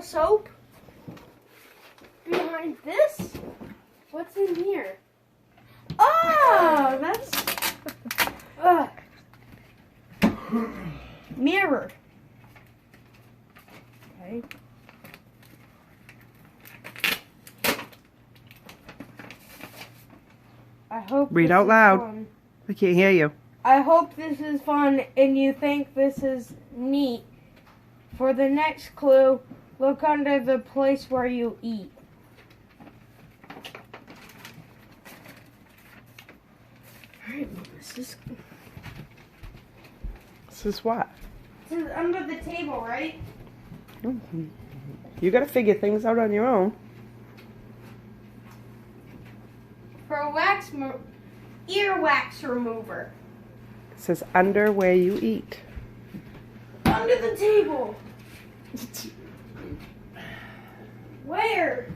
soap behind this? What's in here? Oh, that's mirror. Okay. I hope Read this out is loud. fun. I can't hear you. I hope this is fun and you think this is neat. For the next clue, look under the place where you eat. Alright, this This is what? is under the table, right? You gotta figure things out on your own. For a earwax remover. It says under where you eat. Under the table. Where?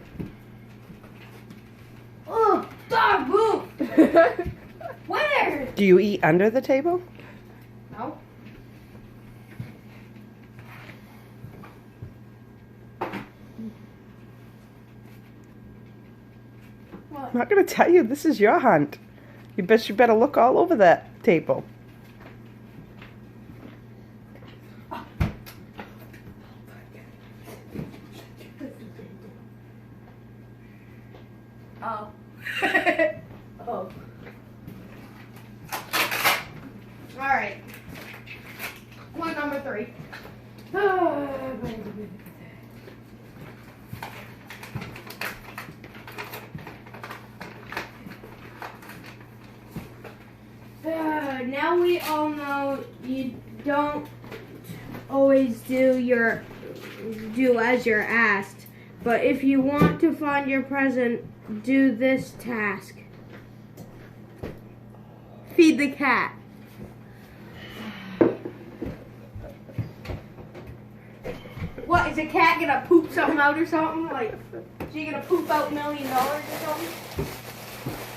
Oh, dog, move! Where? Do you eat under the table? No. I'm not gonna tell you. This is your hunt. You better look all over that table. Oh. Oh. Alright. Point number 3. Now we all know you don't always do as you're asked, but if you want to find your present, do this task. Feed the cat. What, is a cat gonna poop something out or something? Like, is she gonna poop out $1 million or something?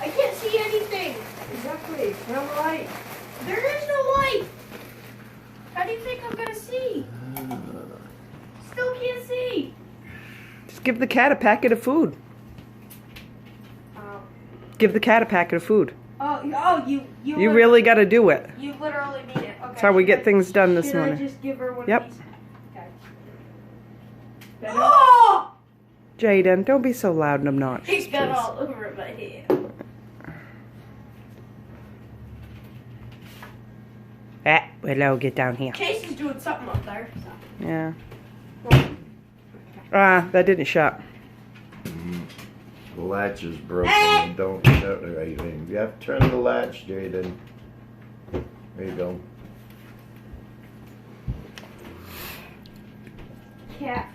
I can't see anything. Exactly. No light. There is no light. How do you think I'm gonna see? Still can't see. Just give the cat a packet of food. Give the cat a packet of food. You really got to do it. You literally need it. Okay. That's how we get things done this Should morning. I just give her one Yep. of these? Okay. Oh! Jaden, don't be so loud and obnoxious. He's got please. all over my head. Hello, get down here. Chase is doing something up there. So. Yeah. That didn't shut. The latch is broken and don't shut or anything. You have to turn the latch, Jaden. There you go. Cat.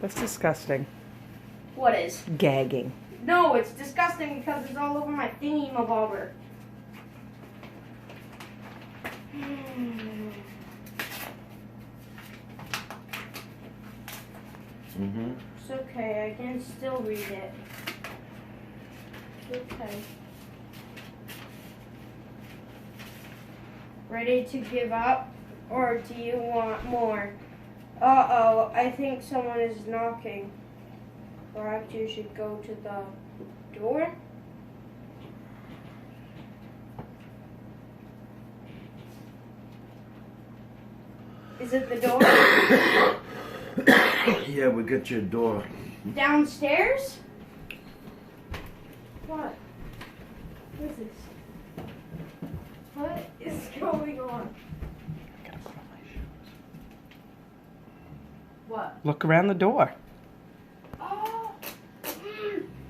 That's disgusting. What is? Gagging. No, it's disgusting because it's all over my thingy-mabobber. It's okay, I can still read it. It's okay. Ready to give up? Or do you want more? Uh-oh, I think someone is knocking. Perhaps you should go to the door? Is it the door? Yeah, we got your door. Downstairs? What? What is this? What is going on? I gotta put on my shoes. What? Look around the door. Oh!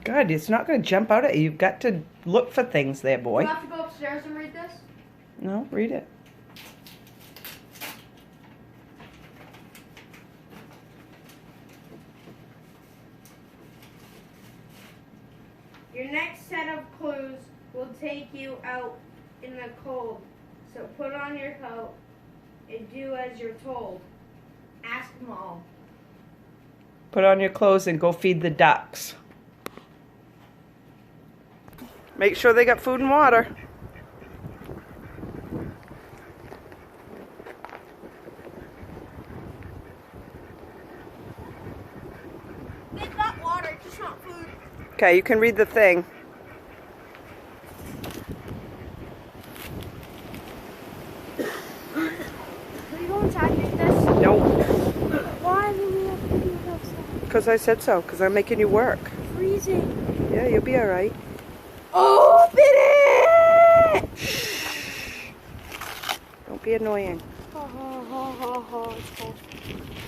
Good, it's not going to jump out at you. You've got to look for things there, Do boy. you have to go upstairs and read this? No, read it. Your next set of clues will take you out in the cold. So put on your coat and do as you're told. Ask Mom. Put on your clothes and go feed the ducks. Make sure they got food and water. They've got water, just not food. Okay, you can read the thing. Are you going inside with this? Nope. Why do we have to do it outside? Because I said so. Because I'm making you work. Freezing. Yeah, you'll be all right. Open it! Don't be annoying. It's cold.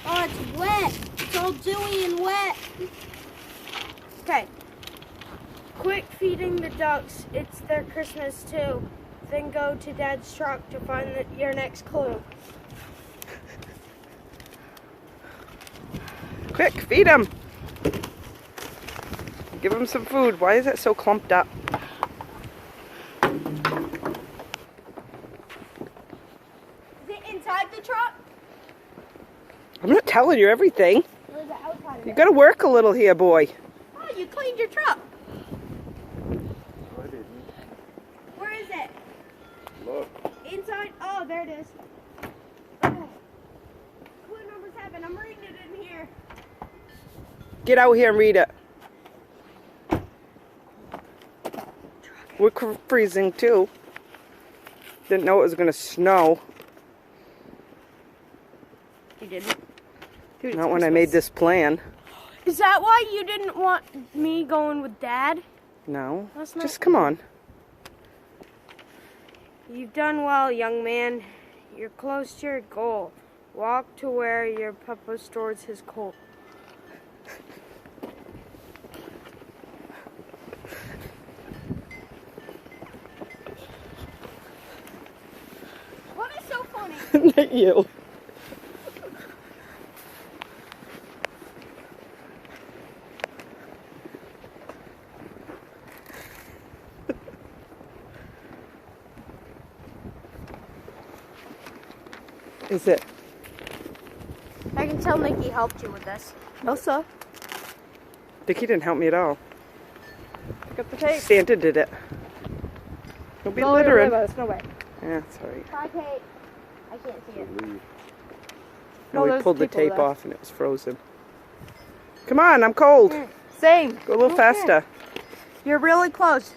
Oh, it's wet. It's all dewy and wet. Okay. Quit feeding the ducks. It's their Christmas too. Then go to Dad's truck to find your next clue. Quick, feed them. Give them some food. Why is it so clumped up? Is it inside the truck? I'm not telling you everything. Or is it outside of You it? gotta work a little here, boy. Oh, you cleaned your truck. I didn't. Where is it? Look. Inside? Oh, there it is. Oh. Clue number 7. I'm reading it in here. Get out here and read it. We're freezing too. Didn't know it was gonna snow. You didn't? Dude, Not when I made this plan. Is that why you didn't want me going with Dad? No. That's not- Just come on. You've done well, young man. You're close to your goal. Walk to where your papa stores his coal. What is so funny? Not you. Is it? I can tell Nikki helped you with this. No, sir. Dickie didn't help me at all. Pick up the tape. Santa did it. Don't be littering. No way. Yeah, sorry. Try tape. I can't see it. Leave. No, No, we there's pulled the people tape left. off and it was frozen. Come on, I'm cold. Same. Go a little faster. You're really close.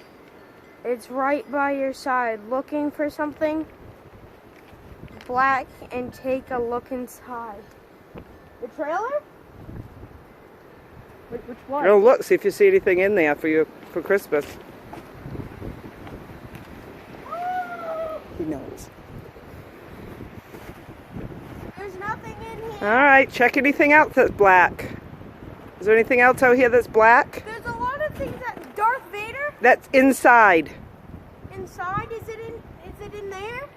It's right by your side. Looking for something black and take a look inside. The trailer? Which one? Go look, see if you see anything in there for Christmas. He knows. There's nothing in here. All right, check anything else that's black. Is there anything else out here that's black? There's a lot of things that Darth Vader That's inside. inside. Is it in there?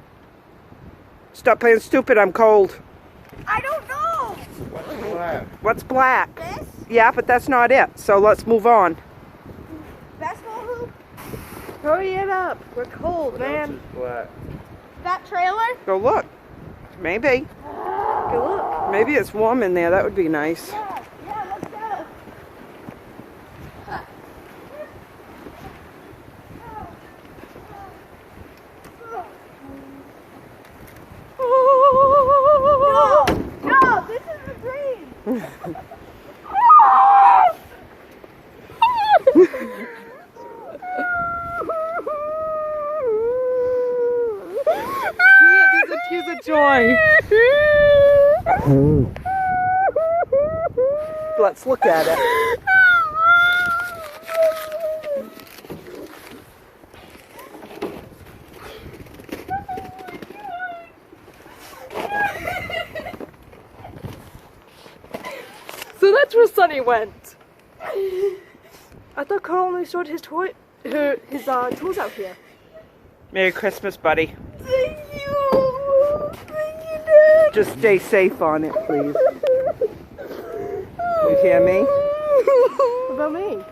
Stop playing stupid, I'm cold. I don't know. What's black? What's black? This Yeah, but that's not it. So let's move on. basketball hoop. Hurry it up. We're cold, What else is black? That trailer. Go look. Maybe. Go look. Maybe it's warm in there. That would be nice. Yeah, let's go. No, this is the dream. He's a joy. Let's look at it. So that's where Sonny went. I thought Carl only stored his tools out here. Merry Christmas, buddy. Thank you. Thank you, Dad. Just stay safe on it, please. You hear me? What about me?